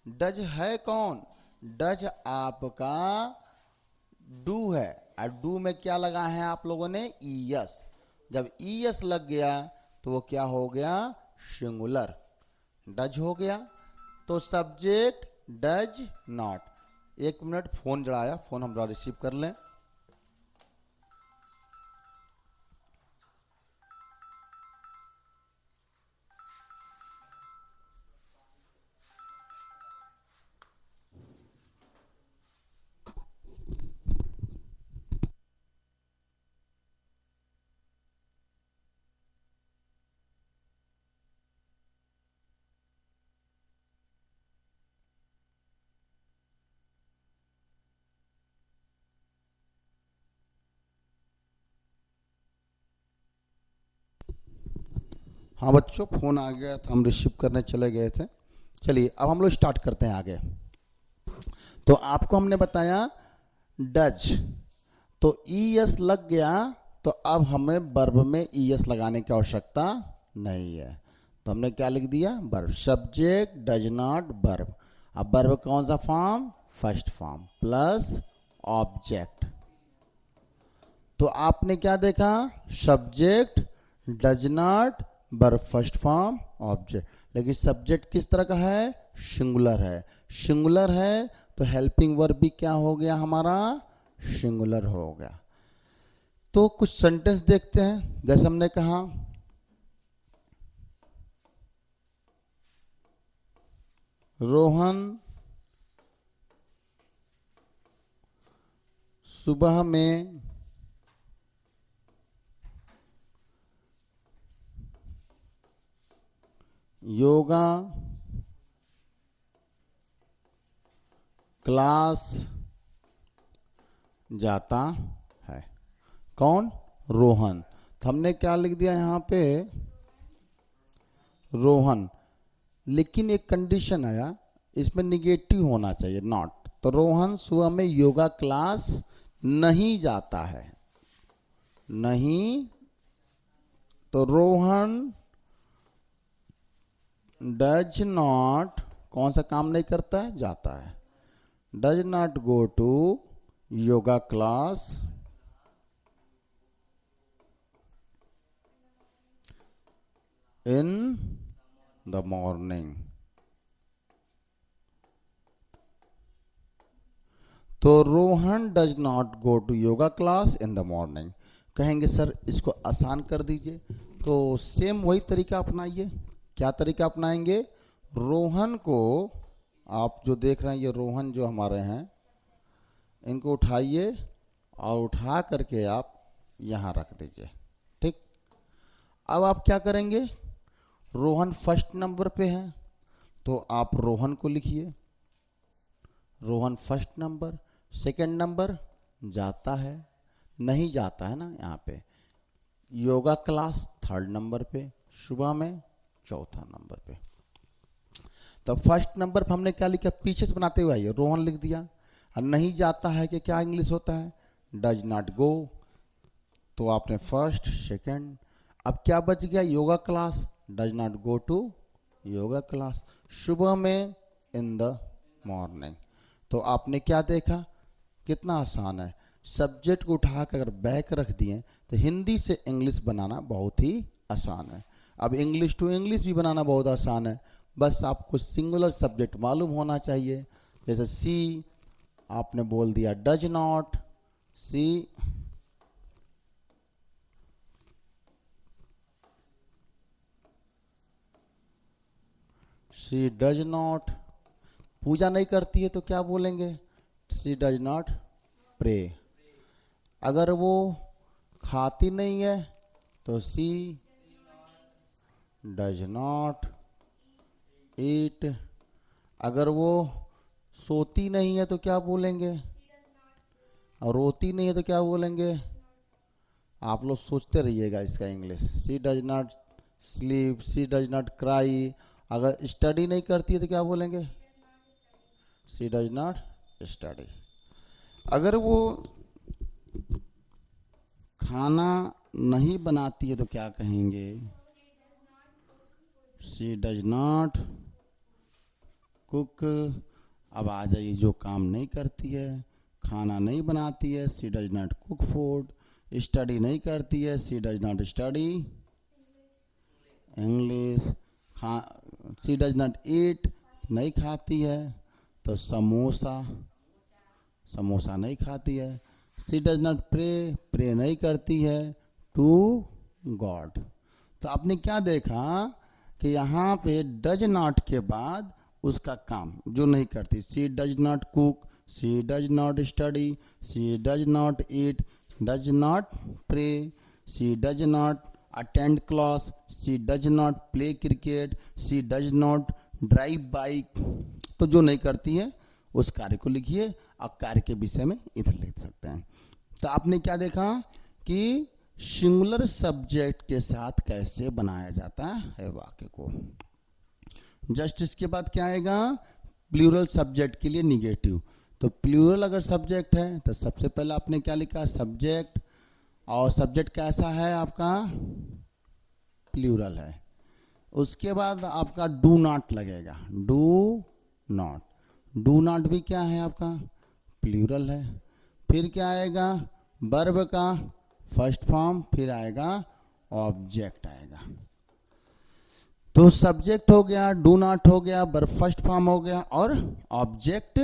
डज है कौन, डज आपका डू है, और डू में क्या लगा है आप लोगों ने, ईएस। जब ईएस लग गया तो वो क्या हो गया, सिंगुलर, डज हो गया। तो subject does not. 1 minute, phone जड़ाया, फोन हम रिसीव कर लें। हाँ बच्चों, फोन आ गया था, हम रिसीव करने चले गए थे। चलिए अब हम लोग स्टार्ट करते हैं आगे। तो आपको हमने बताया डज, तो ईएस लग गया, तो अब हमें वर्ब में ईएस लगाने की आवश्यकता नहीं है। तो हमने क्या लिख दिया, verb, subject does not verb. अब वर्ब कौन सा form, first form plus object. तो आपने क्या देखा, subject does not verb first form object, लेकिन सब्जेक्ट किस तरह का है, सिंगुलर है। सिंगुलर है तो हेल्पिंग वर्ब भी क्या हो गया हमारा, सिंगुलर हो गया। तो कुछ सेंटेंस देखते हैं। जैसे हमने कहा रोहन सुबह में योगा क्लास जाता है। कौन, रोहन। तो हमने क्या लिख दिया यहाँ पे, रोहन। लेकिन एक कंडीशन आया, इसमें निगेटिव होना चाहिए, नॉट। तो रोहन सुबह में योगा क्लास नहीं जाता है, नहीं। तो रोहन डज नॉट, कौन सा काम नहीं करता है, जाता है। Does not go to yoga class in the morning. तो Rohan does not go to yoga class in the morning. कहेंगे सर इसको आसान कर दीजिए, तो सेम वही तरीका अपनाइए। क्या तरीका अपनाएंगे, रोहन को, आप जो देख रहे हैं ये रोहन जो हमारे हैं, इनको उठाइए और उठा करके आप यहाँ रख दीजिए, ठीक। अब आप क्या करेंगे, रोहन फर्स्ट नंबर पे है तो आप रोहन को लिखिए, Rohan first number. Second number जाता है, नहीं जाता है ना यहाँ पे। योगा क्लास थर्ड नंबर पे, सुबह में चौथा नंबर पे। तो फर्स्ट नंबर पे हमने क्या लिखा, पीछे से बनाते हुए आइए, रोहन लिख दिया। और नहीं जाता है कि क्या इंग्लिश होता है, डज नॉट गो। तो आपने फर्स्ट सेकंड, अब क्या बच गया, yoga class, does not go to yoga class, सुबह में इन द मॉर्निंग। तो आपने क्या देखा, कितना आसान है। सब्जेक्ट को उठाकर अगर बैक रख दिए तो हिंदी से इंग्लिश बनाना बहुत ही आसान है। अब इंग्लिश टू इंग्लिश भी बनाना बहुत आसान है, बस आपको सिंगुलर सब्जेक्ट मालूम होना चाहिए। जैसे सी आपने बोल दिया does not, she she does not, Pooja नहीं करती है तो क्या बोलेंगे, सी डज नॉट प्रे। अगर वो खाती नहीं है तो सी डज नॉट ईट। अगर वो सोती नहीं है तो क्या बोलेंगे, और रोती नहीं है तो क्या बोलेंगे। आप लोग सोचते रहिएगा इसका English. She does not sleep, she does not cry. अगर स्टडी नहीं करती है तो क्या बोलेंगे, सी डज नॉट स्टडी। अगर वो खाना नहीं बनाती है तो क्या कहेंगे, शी डज नॉट कुक। अब आ जाइए, जो काम नहीं करती है, खाना नहीं बनाती है, she does not cook food. Study नहीं करती है, she does not study English. She does not eat, नहीं खाती है तो समोसा, समोसा नहीं खाती है। She does not pray, pray नहीं करती है टू गॉड। तो आपने क्या देखा कि यहाँ पे डज नॉट के बाद उसका काम जो नहीं करती, she does not cook, she does not study, she does not eat, does not pray, she does not attend class, she does not play cricket, she does not drive bike. तो जो नहीं करती है उस कार्य को लिखिए, और कार्य के विषय में इधर लिख सकते हैं। तो आपने क्या देखा कि सिंगुलर सब्जेक्ट के साथ कैसे बनाया जाता है वाक्य को। जस्ट इसके बाद क्या आएगा, प्लूरल सब्जेक्ट के लिए निगेटिव। तो प्लूरल अगर सब्जेक्ट है तो सबसे पहले आपने क्या लिखा, सब्जेक्ट। और सब्जेक्ट कैसा है आपका, प्लूरल है। उसके बाद आपका डू नॉट लगेगा, डू नॉट। डू नॉट भी क्या है आपका, प्लूरल है। फिर क्या आएगा, वर्ब का फर्स्ट फॉर्म, फिर आएगा ऑब्जेक्ट आएगा। तो सब्जेक्ट हो गया, डू नॉट हो गया, वर्ब फर्स्ट फॉर्म हो गया और ऑब्जेक्ट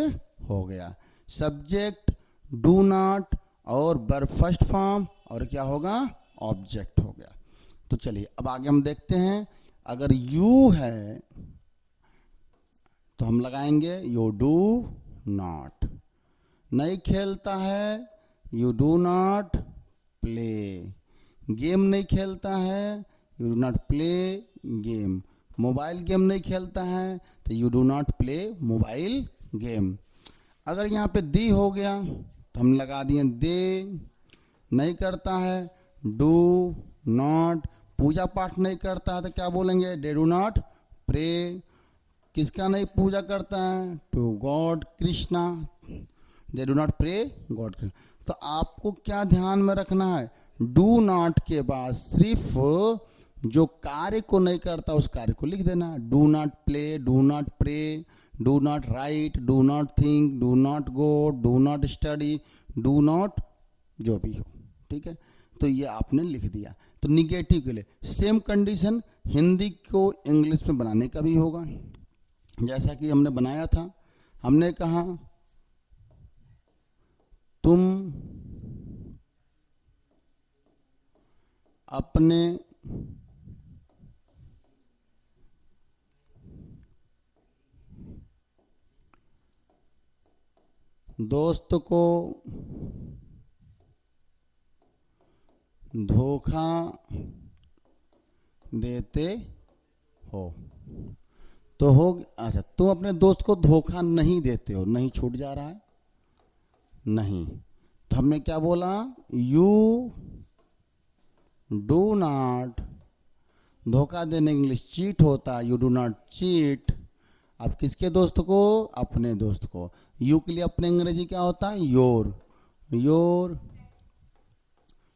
हो गया। सब्जेक्ट, डू नॉट और वर्ब फर्स्ट फॉर्म और क्या होगा, ऑब्जेक्ट हो गया। तो चलिए अब आगे हम देखते हैं। अगर यू है तो हम लगाएंगे यू डू नॉट। नहीं खेलता है, you do not play. Game नहीं खेलता है, you do not play game. Mobile game नहीं खेलता है तो you do not play mobile game. अगर यहाँ पे दी हो गया तो हम लगा दिए दे। नहीं करता है, डू नॉट। पूजा पाठ नहीं करता है तो क्या बोलेंगे, दे डू नॉट प्रे। किसका नहीं पूजा करता है, to God Krishna, they do not pray God. तो आपको क्या ध्यान में रखना है, डू नॉट के बाद सिर्फ जो कार्य को नहीं करता उस कार्य को लिख देना। Do not play, do not pray, do not write, do not think, do not go, do not study, do not जो भी हो, ठीक है। तो ये आपने लिख दिया। तो निगेटिव के लिए सेम कंडीशन हिंदी को इंग्लिश में बनाने का भी होगा। जैसा कि हमने बनाया था, हमने कहा तुम अपने दोस्त को धोखा देते हो। तो हो, अच्छा तुम अपने दोस्त को धोखा नहीं देते हो, नहीं छूट जा रहा है, नहीं। तो हमने क्या बोला, यू डू नॉट, धोखा देने इंग्लिश चीट होता, यू डू नॉट चीट। अब किसके दोस्त को, अपने दोस्त को। यू के लिए अपने अंग्रेजी क्या होता है, your, your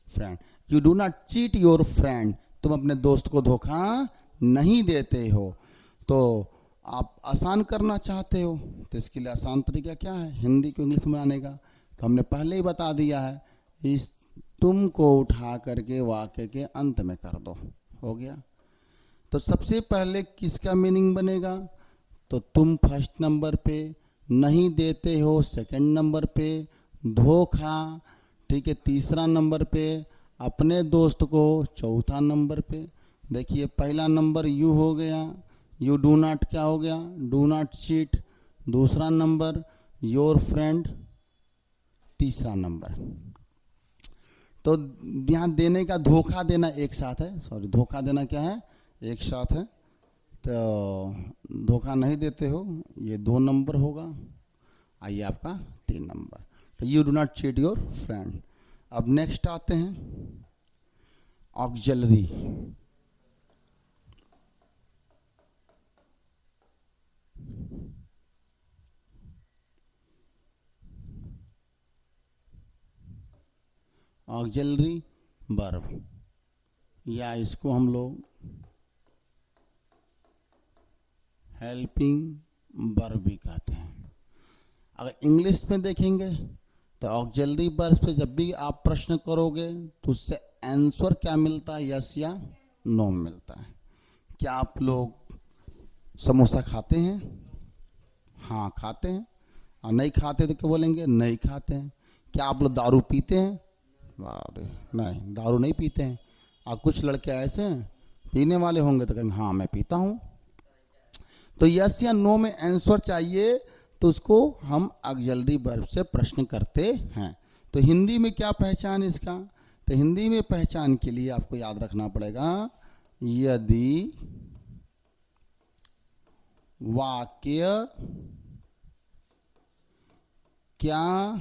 friend. You do not cheat your friend, तुम अपने दोस्त को धोखा नहीं देते हो। तो आप आसान करना चाहते हो तो इसके लिए आसान तरीका क्या है, हिंदी को इंग्लिश में बनाने का। तो हमने पहले ही बता दिया है, इस तुम को उठा करके वाक्य के अंत में कर दो, हो गया। तो सबसे पहले किसका मीनिंग बनेगा, तो तुम फर्स्ट नंबर पे, नहीं देते हो सेकंड नंबर पे, धोखा, ठीक है, तीसरा नंबर पे, अपने दोस्त को चौथा नंबर पे। देखिए पहला नंबर यू हो गया, यू डू नॉट क्या हो गया, डू नॉट चीट। दूसरा नंबर योर फ्रेंड, तीसरा नंबर। तो यहाँ देने का धोखा देना एक साथ है, सॉरी धोखा देना क्या है, एक साथ है। तो धोखा नहीं देते हो ये 2 नंबर होगा, आइए आपका 3 नंबर। तो you do not cheat your friend. अब नेक्स्ट आते हैं ऑक्सिलरी। ऑक्सिलरी वर्ब, या इसको हम लोग हेल्पिंग वर्ब भी कहते हैं। अगर इंग्लिश में देखेंगे तो ऑक्सिलरी वर्ब से जब भी आप प्रश्न करोगे तो उससे आंसर क्या मिलता है, यस या नो मिलता है। क्या आप लोग समोसा खाते हैं, हाँ खाते हैं। और नहीं खाते तो क्या बोलेंगे, नहीं खाते हैं। क्या आप लोग दारू पीते हैं, अरे नहीं दारू नहीं पीते हैं। और कुछ लड़के ऐसे हैं पीने वाले होंगे तो कहेंगे हाँ मैं पीता हूँ। तो यस या नो में आंसर चाहिए तो उसको हम ऑक्सिलरी वर्ब से प्रश्न करते हैं। तो हिंदी में क्या पहचान इसका, तो हिंदी में पहचान के लिए आपको याद रखना पड़ेगा, यदि वाक्य क्या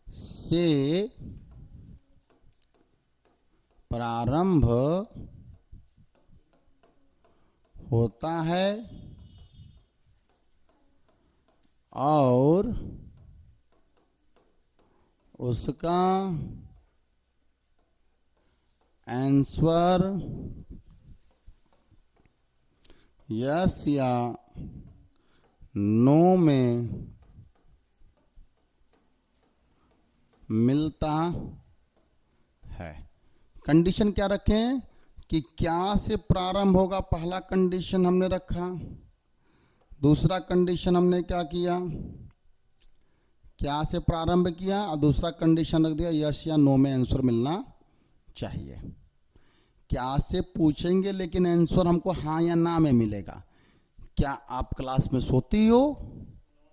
से प्रारंभ होता है और उसका आंसर यस या नो में मिलता है। कंडीशन क्या रखें कि क्या से प्रारंभ होगा, पहला कंडीशन हमने रखा। दूसरा कंडीशन हमने क्या किया, क्या से प्रारंभ किया, और दूसरा कंडीशन रख दिया यस या नो में आंसर मिलना चाहिए। क्या से पूछेंगे लेकिन आंसर हमको हाँ या ना में मिलेगा। क्या आप क्लास में सोती हो?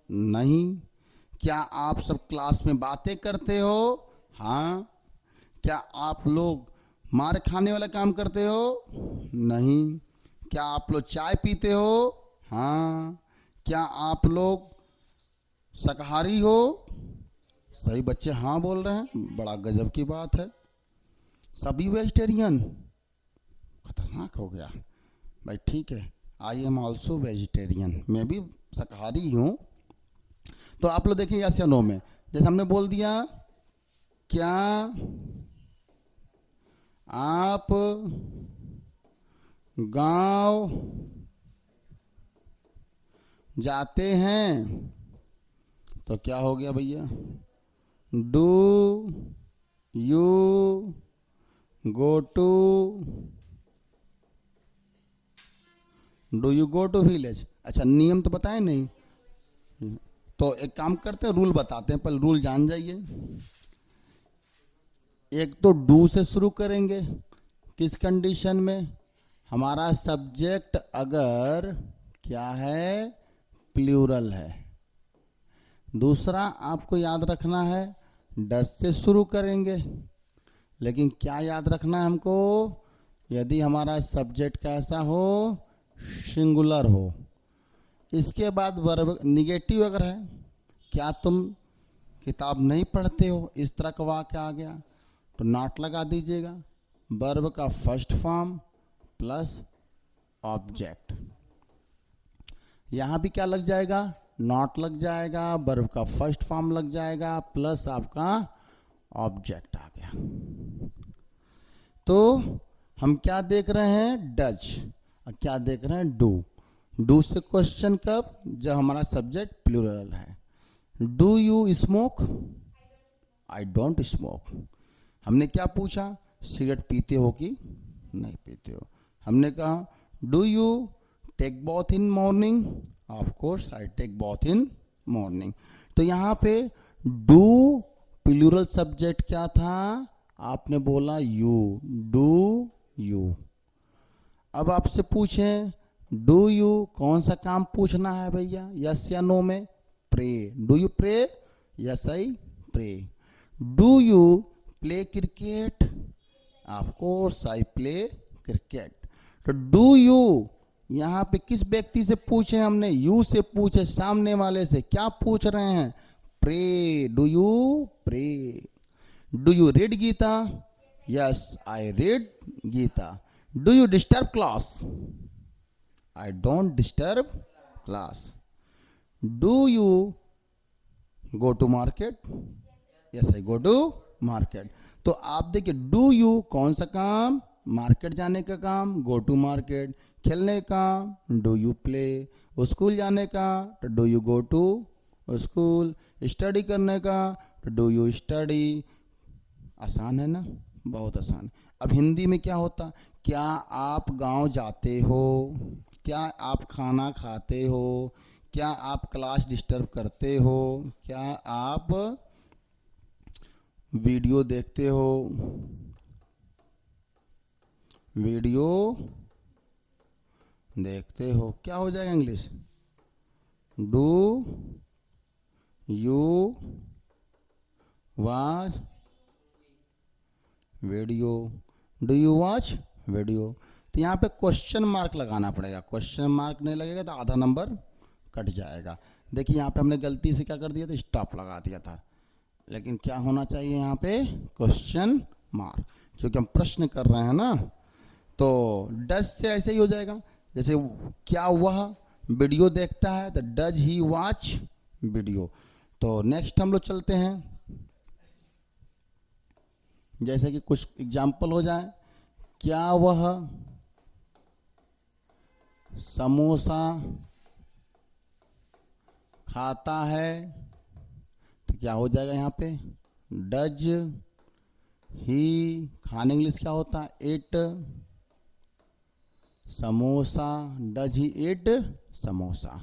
नहीं। क्या आप सब क्लास में बातें करते हो? हाँ। क्या आप लोग मार खाने वाला काम करते हो? नहीं। क्या आप लोग चाय पीते हो? हाँ। क्या आप लोग शाकाहारी हो? सभी बच्चे हाँ बोल रहे हैं, बड़ा गजब की बात है। सभी वेजिटेरियन, खतरनाक हो गया भाई। ठीक है, आई एम ऑल्सो वेजिटेरियन, मैं भी शाकाहारी हूँ। तो आप लोग देखिए यस या नो में, जैसे हमने बोल दिया क्या आप गांव जाते हैं, तो क्या हो गया भैया, do you go to village. अच्छा, नियम तो बताए नहीं, तो एक काम करते हैं, रूल बताते हैं, पहले रूल जान जाइए। एक तो डू से शुरू करेंगे, किस कंडीशन में, हमारा सब्जेक्ट अगर क्या है, प्लूरल है। दूसरा आपको याद रखना है डस से शुरू करेंगे, लेकिन क्या याद रखना है हमको, यदि हमारा सब्जेक्ट कैसा हो, सिंगुलर हो। इसके बाद वर्ब निगेटिव अगर है, क्या तुम किताब नहीं पढ़ते हो, इस तरह का वाक्य आ गया तो नॉट लगा दीजिएगा। वर्ब का फर्स्ट फॉर्म प्लस ऑब्जेक्ट, यहां भी क्या लग जाएगा, नॉट लग जाएगा, वर्ब का फर्स्ट फॉर्म लग जाएगा प्लस आपका ऑब्जेक्ट आ गया। तो हम क्या देख रहे हैं, डज, और क्या देख रहे हैं, डू। डू से क्वेश्चन कब, जब हमारा सब्जेक्ट प्लूरल है। Do you smoke, I don't smoke. हमने क्या पूछा, सिगरेट पीते हो कि नहीं पीते हो। हमने कहा do you take bath in morning, of course I take bath in morning. तो यहां पे डू प्लूरल सब्जेक्ट क्या था, आपने बोला यू, डू यू। अब आपसे पूछें डू यू, कौन सा काम पूछना है भैया, यस या नो में, pray. Do you pray, yes I pray. Do you play cricket, of course I play cricket. तो डू यू यहां पे किस व्यक्ति से पूछे, हमने यू से पूछे, सामने वाले से। क्या पूछ रहे हैं, pray, do you pray. Do you read Gita, yes I read Gita. Do you disturb class, I don't disturb class. Do you go to market, yes I go to market. तो आप देखिए डू यू कौन सा काम, मार्केट जाने का काम, गो to market. खेलने का, डू यू प्ले। स्कूल जाने का, तो do you go to school. Study करने का, तो डू यू स्टडी। आसान है ना, बहुत आसान। अब हिंदी में क्या होता, क्या आप गांव जाते हो, क्या आप खाना खाते हो, क्या आप क्लास डिस्टर्ब करते हो, क्या आप वीडियो देखते हो, वीडियो देखते हो। क्या हो जाएगा English, do you watch video, do you watch video. तो यहाँ पे क्वेश्चन मार्क लगाना पड़ेगा, क्वेश्चन मार्क नहीं लगेगा तो आधा नंबर कट जाएगा। देखिए यहाँ पे हमने गलती से क्या कर दिया था, स्टॉप लगा दिया था, लेकिन क्या होना चाहिए यहाँ पे, क्वेश्चन मार्क, क्योंकि हम प्रश्न कर रहे हैं ना। तो डज से ऐसे ही हो जाएगा, जैसे क्या वह वीडियो देखता है, तो डज ही वॉच वीडियो। तो नेक्स्ट हम लोग चलते हैं, जैसे कि कुछ एग्जाम्पल हो जाए, क्या वह समोसा खाता है, तो क्या हो जाएगा यहाँ पे, डज ही खाने इंग्लिश क्या होता है? Ate samosa. Does he ate samosa.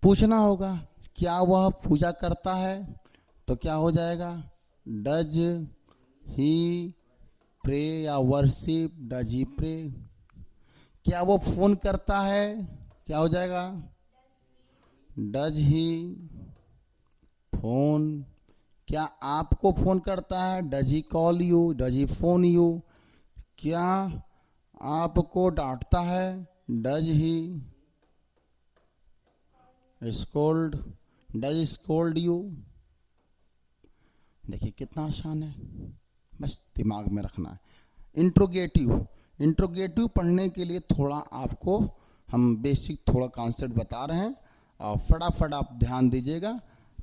पूछना होगा क्या वह पूजा करता है, तो क्या हो जाएगा? डज ही प्रे या वर्शिप? Does he pray. क्या वो फोन करता है? क्या हो जाएगा? Does he phone. क्या आपको फोन करता है? Does he call you? Does he phone you? क्या आपको डांटता है? Does he scold? Does scold you? देखिए कितना आसान है, बस दिमाग में रखना है। इंट्रोगेटिव, इंट्रोगेटिव पढ़ने के लिए थोड़ा आपको हम बेसिक थोड़ा कॉन्सेप्ट बता रहे हैं, और फटाफट आप ध्यान दीजिएगा।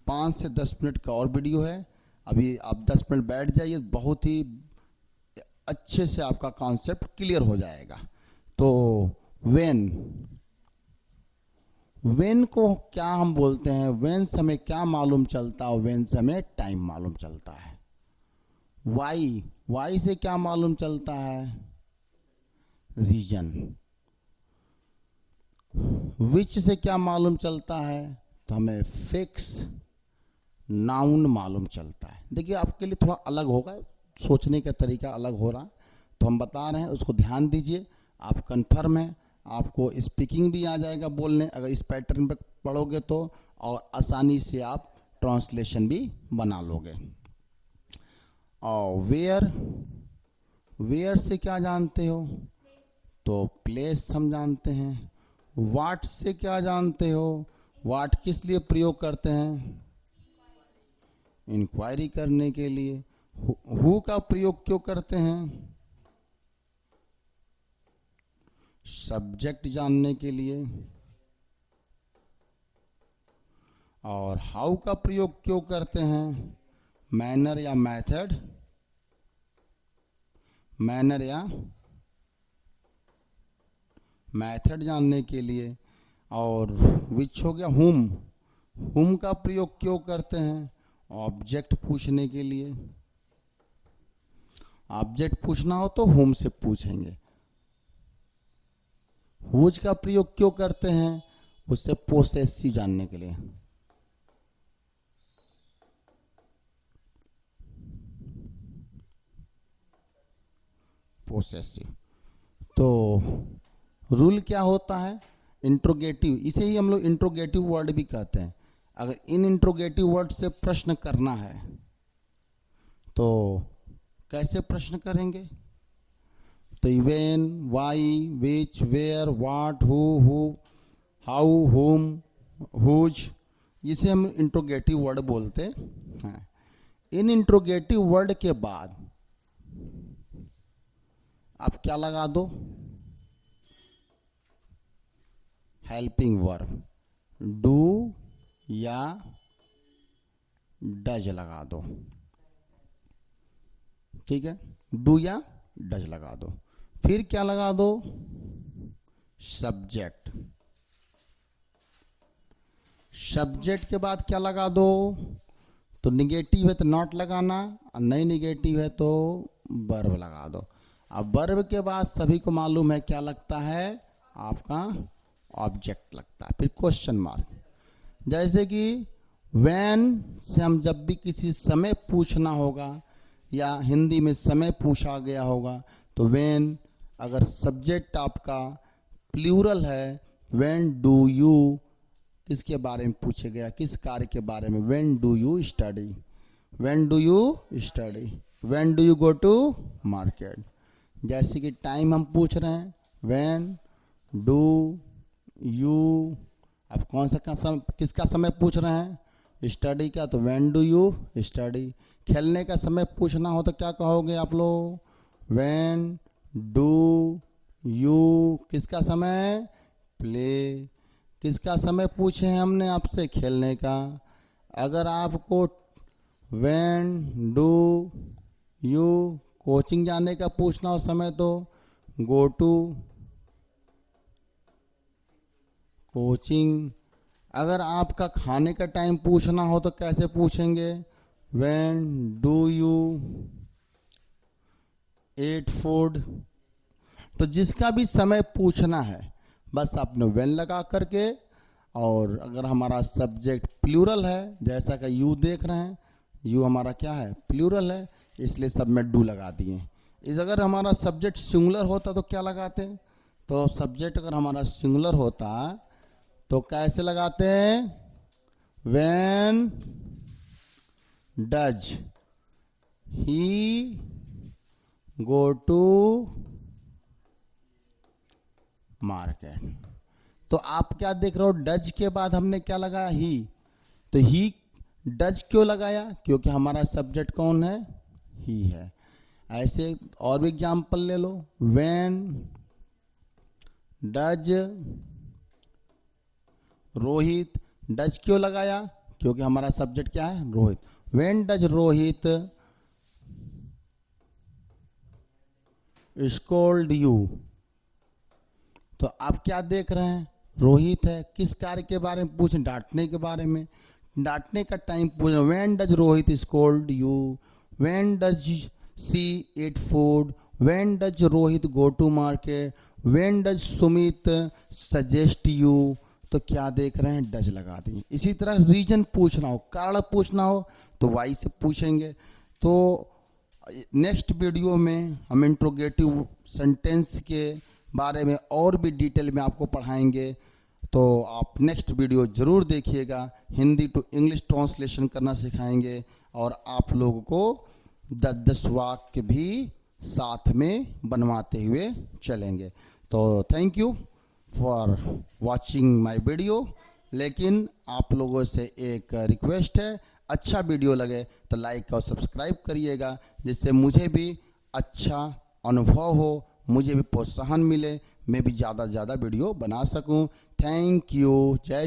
5 से 10 मिनट का और वीडियो है, अभी आप 10 मिनट बैठ जाइए, बहुत ही अच्छे से आपका कॉन्सेप्ट क्लियर हो जाएगा। तो वेन को क्या हम बोलते हैं? वेन से हमें क्या मालूम चलता है? वेन से हमें टाइम मालूम चलता है। वाई से क्या मालूम चलता है? रीजन। विच से क्या मालूम चलता है? तो हमें फिक्स नाउन मालूम चलता है। देखिए आपके लिए थोड़ा अलग होगा, सोचने का तरीका अलग हो रहा, तो हम बता रहे हैं, उसको ध्यान दीजिए। आप कंफर्म है, आपको स्पीकिंग भी आ जाएगा बोलने, अगर इस पैटर्न पे पढ़ोगे तो, और आसानी से आप ट्रांसलेशन भी बना लोगे। और वेयर से क्या जानते हो? तो प्लेस हम जानते हैं। वाट से क्या जानते हो? वाट किस लिए प्रयोग करते हैं? इंक्वायरी करने के लिए। हु का प्रयोग क्यों करते हैं? सब्जेक्ट जानने के लिए। और हाउ का प्रयोग क्यों करते हैं? मैनर या मेथड, मैनर या मेथड जानने के लिए। और विच हो गया हुम का प्रयोग क्यों करते हैं? ऑब्जेक्ट पूछने के लिए। ऑब्जेक्ट पूछना हो तो हुम से पूछेंगे। हुज का प्रयोग क्यों करते हैं? उससे पोसेसिव जानने के लिए। पोसेसिव। तो रूल क्या होता है? इंट्रोगेटिव, इसे ही हम लोग इंट्रोगेटिव वर्ड भी कहते हैं। अगर इन इंट्रोगेटिव वर्ड से प्रश्न करना है तो कैसे प्रश्न करेंगे? तो when, why, which, where, what, who, how, whom, whose, इसे हम इंट्रोगेटिव वर्ड बोलते हैं। इन इंट्रोगेटिव वर्ड के बाद आप क्या लगा दो? हेल्पिंग वर्ब, डू या डज लगा दो। ठीक है, डू या डज लगा दो। फिर क्या लगा दो? सब्जेक्ट। सब्जेक्ट के बाद क्या लगा दो? तो निगेटिव है तो नॉट लगाना, और नहीं निगेटिव है तो वर्ब लगा दो। अब वर्ब के बाद सभी को मालूम है क्या लगता है? आपका ऑब्जेक्ट लगता है। फिर क्वेश्चन मार्क। जैसे कि व्हेन से हम जब भी किसी समय पूछना होगा, या हिंदी में समय पूछा गया होगा, तो व्हेन अगर सब्जेक्ट आपका प्लूरल है, व्हेन डू यू किसके बारे में पूछे गया? किस कार्य के बारे में? When do you study? When do you study? When do you go to market? जैसे कि टाइम हम पूछ रहे हैं, व्हेन डू यू, अब कौन सा समय, किसका समय पूछ रहे हैं? स्टडी का, तो व्हेन डू यू स्टडी? खेलने का समय पूछना हो तो क्या कहोगे आप लोग? व्हेन डू यू किसका समय? प्ले। किसका समय पूछे हैं हमने आपसे? खेलने का। अगर आपको व्हेन डू यू कोचिंग जाने का पूछना हो समय, तो गो टू कोचिंग। अगर आपका खाने का टाइम पूछना हो तो कैसे पूछेंगे? When do you eat food. तो जिसका भी समय पूछना है बस आपने व्हेन लगा करके, और अगर हमारा सब्जेक्ट प्लूरल है, जैसा कि यू देख रहे हैं, यू हमारा क्या है, प्लूरल है, इसलिए सब में डू लगा दिए। इस अगर हमारा सब्जेक्ट सिंगुलर होता तो क्या लगाते हैं, तो सब्जेक्ट अगर हमारा सिंगुलर होता तो कैसे लगाते हैं, when does he go to market. तो आप क्या देख रहे हो, डज के बाद हमने क्या लगाया, ही। तो ही डज क्यों लगाया, क्योंकि हमारा सब्जेक्ट कौन है, ही है। ऐसे और भी एग्जाम्पल ले लो, व्हेन डज रोहित, डज क्यों लगाया, क्योंकि हमारा सब्जेक्ट क्या है, Rohit. When does Rohit scold you. तो आप क्या देख रहे हैं, रोहित है, किस कार्य के बारे में पूछ, डांटने के बारे में, डांटने का टाइम पूछ। When does Rohit scold you, when does she eat food, when does Rohit go to market, when does Sumit suggest you. तो क्या देख रहे हैं, डज लगा दिए। इसी तरह रीजन पूछना हो, कारण पूछना हो तो वाई से पूछेंगे। तो नेक्स्ट वीडियो में हम इंट्रोगेटिव सेंटेंस के बारे में और भी डिटेल में आपको पढ़ाएंगे, तो आप नेक्स्ट वीडियो ज़रूर देखिएगा। हिंदी टू इंग्लिश ट्रांसलेशन करना सिखाएंगे और आप लोगों को 10-10 वाक्य भी साथ में बनवाते हुए चलेंगे। तो thank you for watching my video. लेकिन आप लोगों से एक रिक्वेस्ट है, अच्छा वीडियो लगे तो लाइक और सब्सक्राइब करिएगा, जिससे मुझे भी अच्छा अनुभव हो, मुझे भी प्रोत्साहन मिले, मैं भी ज़्यादा से ज़्यादा वीडियो बना सकूं। Thank you. जय